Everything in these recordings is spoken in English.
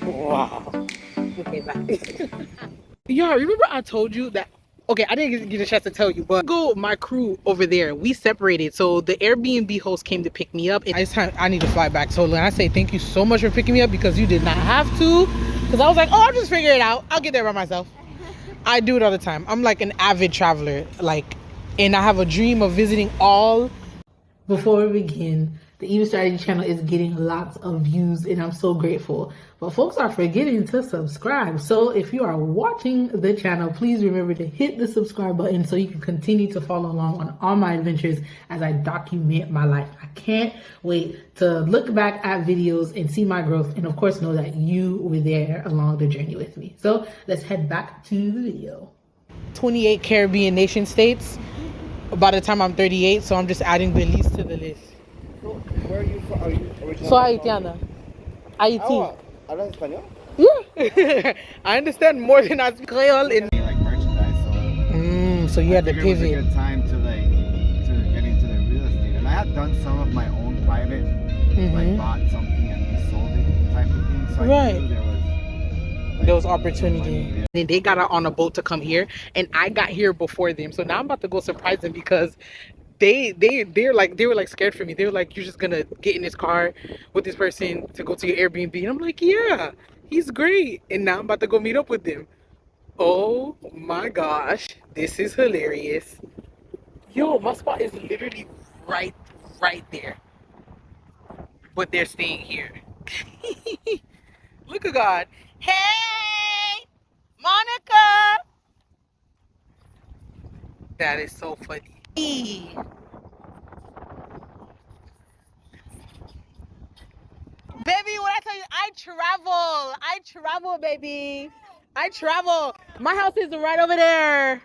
Wow. Okay, bye. Yo, remember I told you that? Okay, I didn't get a chance to tell you, but my crew over there, we separated. So the Airbnb host came to pick me up. And I need to fly back. So I say thank you so much for picking me up because you did not have to. Because I was like, oh, I'll just figure it out. I'll get there by myself. I do it all the time. I'm like an avid traveler. And I have a dream of visiting all. Before we begin, the Eve Strategy channel is getting lots of views and I'm so grateful. But folks are forgetting to subscribe. So if you are watching the channel, please remember to hit the subscribe button so you can continue to follow along on all my adventures as I document my life. I can't wait to look back at videos and see my growth and of course know that you were there along the journey with me. So let's head back to the video. 28 Caribbean nation states. By the time I'm 38, so I'm just adding Belize to the list. So, where are you from? Are you originally Soy haitiana. Haiti. Oh, ¿hablas español? Yeah. I understand more than I speak Creole. Like merchandise, So you had to it was a pivot. good time to get into the real estate. And I had done some of my own private, like bought something and sold it type of thing. So I knew there was opportunity. And they got out on a boat to come here, and I got here before them. So now I'm about to go surprise them because they were like scared for me. They were like, you're just gonna get in this car with this person to go to your Airbnb, and I'm like, yeah, he's great. And now I'm about to go meet up with them. Oh my gosh, this is hilarious. Yo, my spot is literally right there, but they're staying here. Look at God. Hey, Monica. That is so funny. Baby, when I tell you, I travel, baby. I travel. My house is right over there.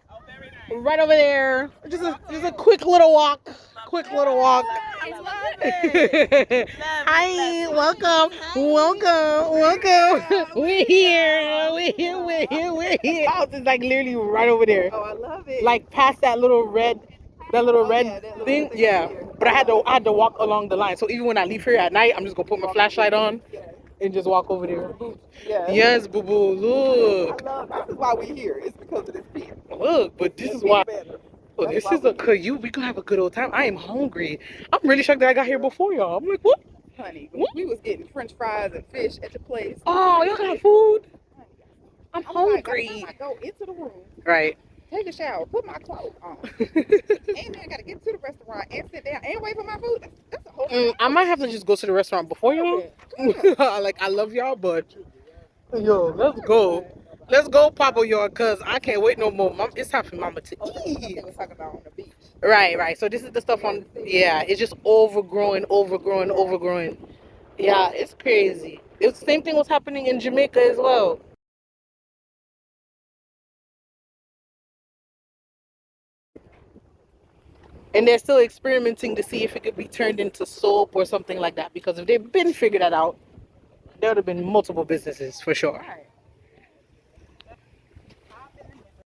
Right over there. Just a quick little walk. Hi, welcome. We're here. House is like literally right over there. Oh, I love it. Like past that little red thing. Yeah. But I had to walk along the line. So even when I leave here at night, I'm just gonna put my flashlight on and just walk over there. Yeah. Yes, boo boo. Look. This is why we're here. It's because of this beer. Look, but this is why. Oh, this is a cute. We gonna have a good old time. I am hungry. I'm really shocked that I got here before y'all. I'm like, what? Honey, we was getting French fries and fish at the place. Oh, y'all got food? I'm hungry. Like, I go into the room, Right. take a shower, put my clothes on, and then I gotta get to the restaurant and sit down and wait for my food. That's a whole. I might have to just go to the restaurant before y'all. Like, I love y'all, but yo, let's go. Let's go, Papa, y'all, because I can't wait no more. It's time for Mama to eat. They was talking about on the beach. Right. So this is the stuff on, yeah, it's just overgrowing. Yeah, it's crazy. It's the same thing was happening in Jamaica as well. And they're still experimenting to see if it could be turned into soap or something like that. Because if they've been figured that out, there would have been multiple businesses for sure.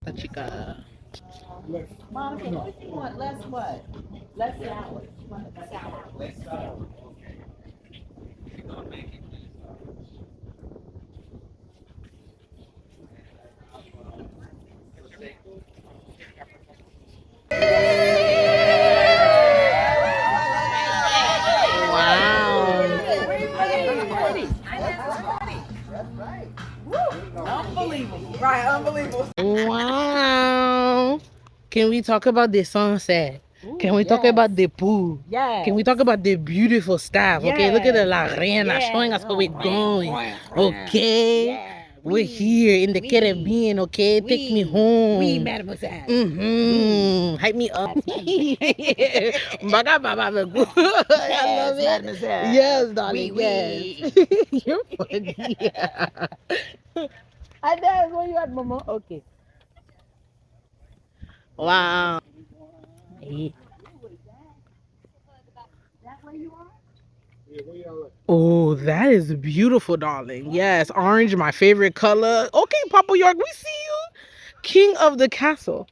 Matachica. Monica, what do you want? Less what? Less salad. You want the salad? Less salad. Unbelievable. Right, unbelievable. Wow. Can we talk about the sunset? Can we talk about the pool? Yes. Can we talk about the beautiful staff? Okay, look at the La Reina showing us where we're going. Okay. Yeah. We're here in the Caribbean, okay? Take me home. We mademoiselle. Hype me up. I love it. Mademoiselle. Yes, darling. Yes. You're funny. And that's where you at, Mama. Okay. Wow. Oh, that is beautiful, darling. Yes, orange, my favorite color. Okay, Papa York, we see you. King of the castle.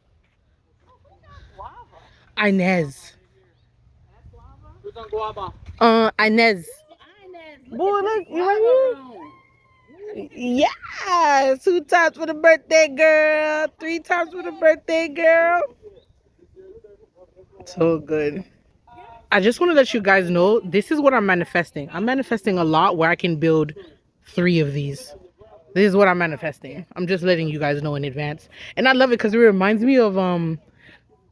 Inez. Inez. Boy, look, you right here? Yeah, 2 times for the birthday girl, 3 times for the birthday girl. So good. I just want to let you guys know, this is what I'm manifesting. I'm manifesting a lot where I can build 3 of these. This is what I'm manifesting. I'm just letting you guys know in advance. And I love it because it reminds me of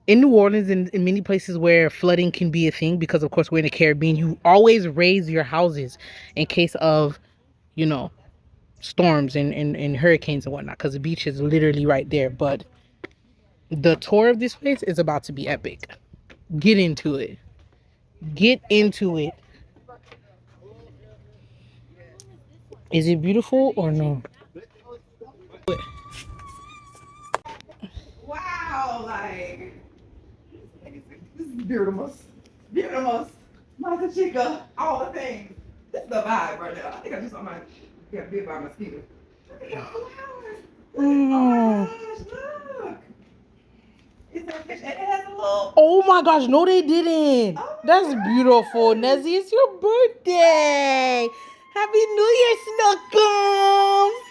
in New Orleans and in many places where flooding can be a thing, because of course we're in the Caribbean, you always raise your houses in case of, you know, storms and hurricanes and whatnot, because the beach is literally right there. But the tour of this place is about to be epic. Get into it. Get into it. Is it beautiful or no? Wow, like this is beautiful. Beautiful. Matachica, all the things. This is the vibe right now. I think I just got bit by a mosquito. Look at the flowers. Oh my gosh, look. It's a fish and it has a little. Oh my gosh, no they didn't. Oh That's beautiful. Nezzy, it's your birthday. Happy New Year, Snookums.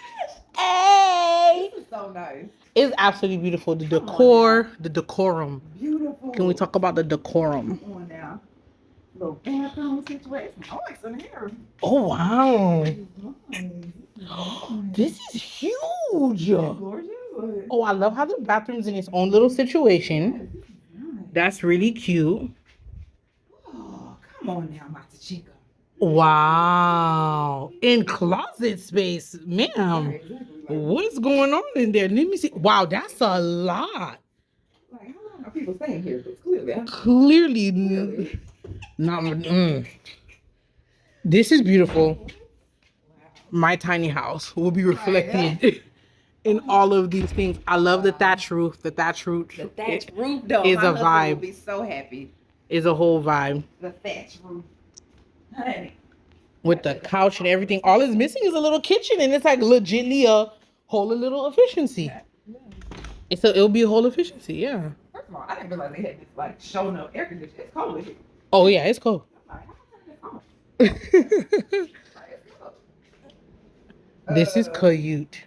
Hey. This is so nice. It's absolutely beautiful. The decor, the decorum. Beautiful. Can we talk about the decorum? Come on now. Little bathroom situation. Oh, it's in here. Oh wow. Nice. This is huge. Gorgeous. Oh, I love how the bathroom's in its own little situation. That's really cute. Oh, come on now, Matachica. Wow. In closet space, ma'am. Exactly. What's going on in there? Let me see. Wow, that's a lot. Like, how long are people staying here? It's clearly. Clearly. Not. This is beautiful. My tiny house will be reflected in all of these things. I love the thatch roof. The thatch roof. The thatch roof, though. Is My a husband vibe. will be so happy. Is a whole vibe. The thatch roof. Honey. With the couch and everything. All it's missing is a little kitchen, and it's like legitly a whole little efficiency. It'll be a whole efficiency, yeah. First of all, I didn't realize they had this like showing up air conditioning. It's cold in here. Oh yeah, it's cool. I'm like, how is this on? This is cute.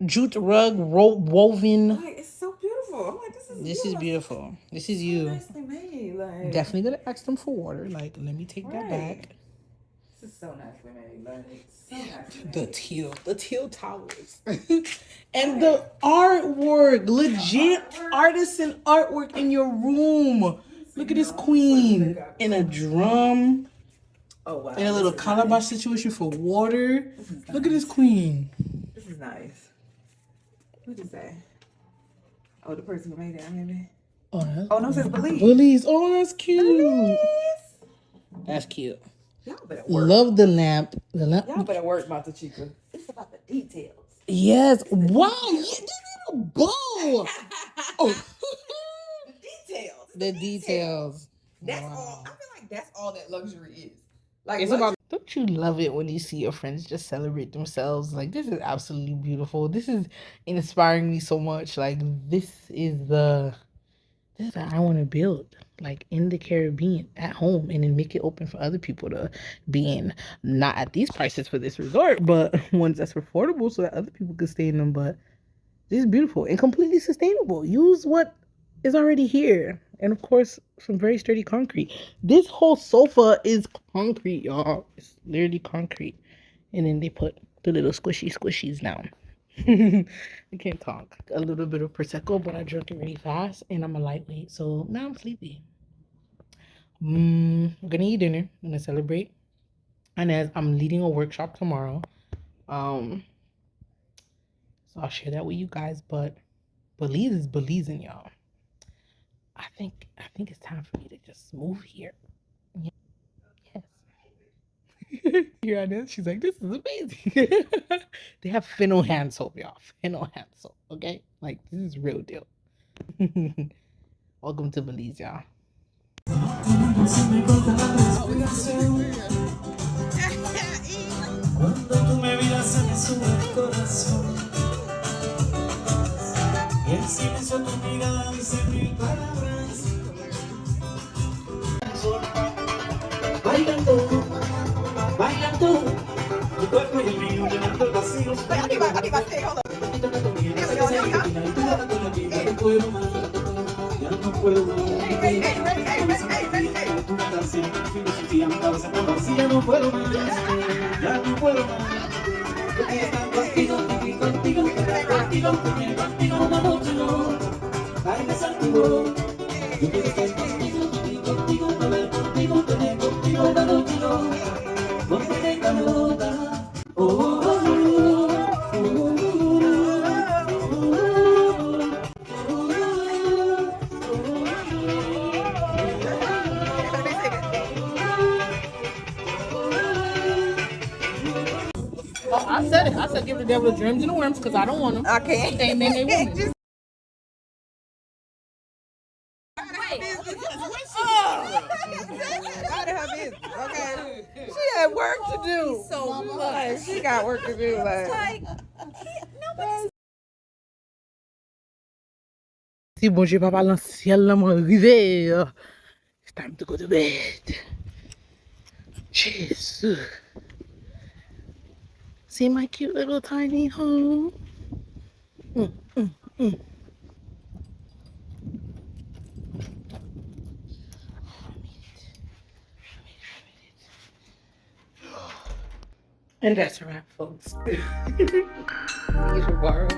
Jute rug woven. Like, it's so beautiful. I'm like, This is beautiful. This is you. nicely made. Like, Definitely gonna ask them for water. Like, let me take that back. This is so nicely made. Like, so nicely made. The teal towers. And the artwork, legit artisan artwork in your room. Look at this queen in a drum. Oh wow. In a little calabash situation for water. Look at this queen. This is nice. What is that? Oh, the person who made that, maybe. Oh no, it says Belize. Belize. Oh, that's cute. Belize. That's cute. Y'all better work. Love the lamp. The lamp. Y'all better work, Matachica. It's about the details. Yes. Wow. You did a bow. Oh. The details. The details. That's Wow. all. I feel like that's all that luxury is. Like, It's about. Don't you love it when you see your friends just celebrate themselves? Like, this is absolutely beautiful. This is inspiring me so much. Like, this is what I want to build, like in the Caribbean at home, and then make it open for other people to be in. Not at these prices for this resort, but ones that's affordable so that other people can stay in them. But this is beautiful and completely sustainable. Use what is already here. And of course, some very sturdy concrete. This whole sofa is concrete, y'all. It's literally concrete. And then they put the little squishies down. I can't talk. A little bit of Prosecco, but I drank it really fast. And I'm a lightweight, so now I'm sleepy. I'm gonna eat dinner. I'm gonna celebrate. And as I'm leading a workshop tomorrow. So I'll share that with you guys. But Belize is Belizeing, y'all. I think it's time for me to just move here. Yeah. Yes. Here it is. She's like, this is amazing. They have fennel hand soap, y'all. Fennel hand soap. Okay? Like, this is real deal. Welcome to Belize, y'all. Bailando I need my thing. Hold on. There we go. Oh, I said it. I said give the devil the dreams and the worms because I don't want them. I can't. And then they want me. Out of her business, okay? She had work to do. So much. She got work to do. Like Si bon Dieu papa dans le ciel là moi arrivé. It's time to go to bed. Jesus. See my cute little tiny home. And that's a wrap, folks. These were borrowed.